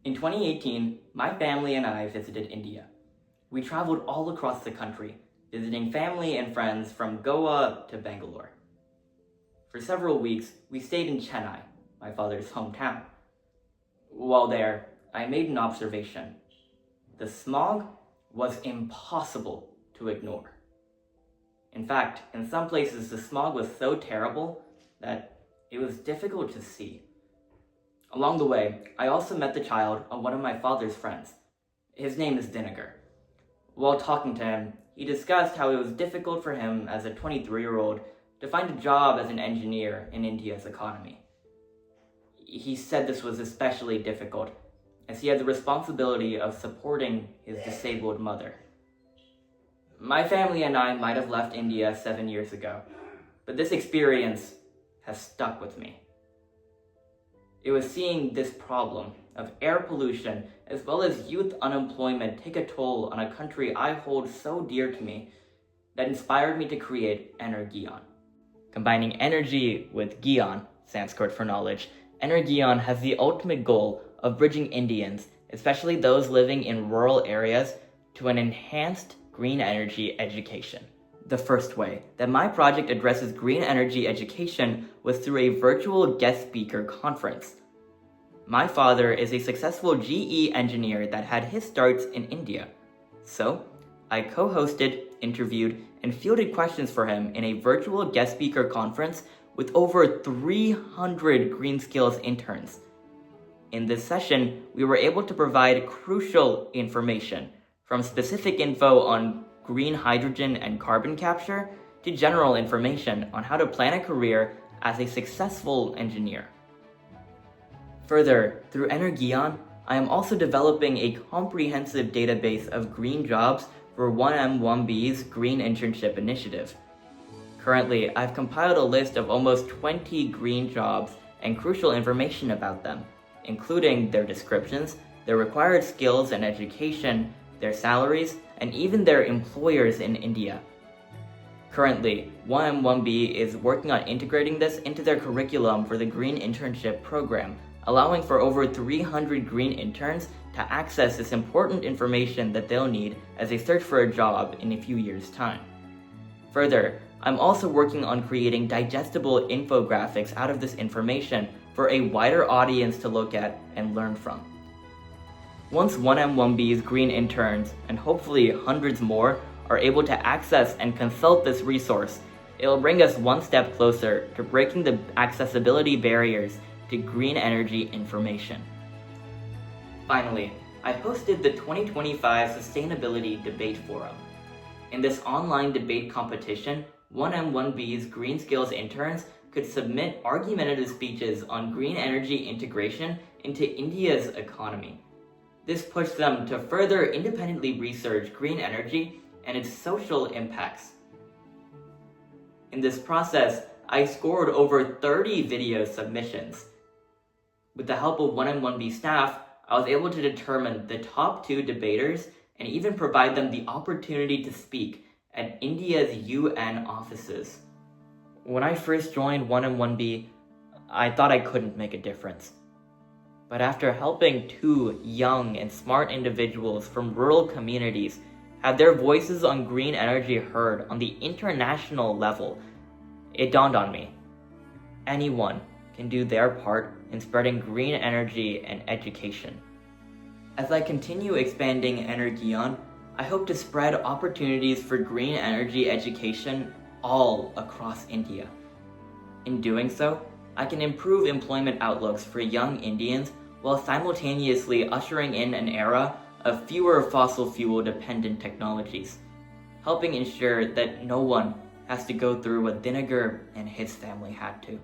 In 2018, my family and I visited India. We traveled all across the country, visiting family and friends from Goa to Bangalore. For several weeks, we stayed in Chennai, my father's hometown. While there, I made an observation. The smog was impossible to ignore. In fact, in some places, the smog was so terrible that it was difficult to see. Along the way, I also met the child of one of my father's friends. His name is Dinagar. While talking to him, he discussed how it was difficult for him as a 23-year-old to find a job as an engineer in India's economy. He said this was especially difficult as he had the responsibility of supporting his disabled mother. My family and I might have left India 7 years ago, but this experience has stuck with me. It was seeing this problem of air pollution as well as youth unemployment take a toll on a country I hold so dear to me that inspired me to create EnerGyaan. Combining energy with Gyaan, Sanskrit for knowledge, EnerGyaan has the ultimate goal of bridging Indians, especially those living in rural areas, to an enhanced green energy education. The first way that my project addresses green energy education was through a virtual guest speaker conference. My father is a successful GE engineer that had his starts in India. So, I co-hosted, interviewed, and fielded questions for him in a virtual guest speaker conference with over 300 Green Skills interns. In this session, we were able to provide crucial information, from specific info on green hydrogen and carbon capture to general information on how to plan a career as a successful engineer. Further, through EnerGyaan, I am also developing a comprehensive database of green jobs for 1M1B's Green Internship Initiative. Currently, I've compiled a list of almost 20 green jobs and crucial information about them, including their descriptions, their required skills and education, their salaries, and even their employers in India. Currently, 1M1B is working on integrating this into their curriculum for the Green Internship Program, allowing for over 300 green interns to access this important information that they'll need as they search for a job in a few years' time. Further, I'm also working on creating digestible infographics out of this information for a wider audience to look at and learn from. Once 1M1B's green interns, and hopefully hundreds more, are able to access and consult this resource, it'll bring us one step closer to breaking the accessibility barriers to green energy information. Finally, I hosted the 2025 Sustainability Debate Forum. In this online debate competition, 1M1B's Green Skills interns could submit argumentative speeches on green energy integration into India's economy. This pushed them to further independently research green energy and its social impacts. In this process, I scored over 30 video submissions. With the help of 1M1B staff, I was able to determine the top 2 debaters and even provide them the opportunity to speak at India's UN offices. When I first joined 1M1B, I thought I couldn't make a difference. But after helping 2 young and smart individuals from rural communities have their voices on green energy heard on the international level, it dawned on me. Anyone can do their part in spreading green energy and education. As I continue expanding EnerGyaan, I hope to spread opportunities for green energy education all across India. In doing so, I can improve employment outlooks for young Indians while simultaneously ushering in an era of fewer fossil fuel dependent technologies, helping ensure that no one has to go through what Dinagar and his family had to.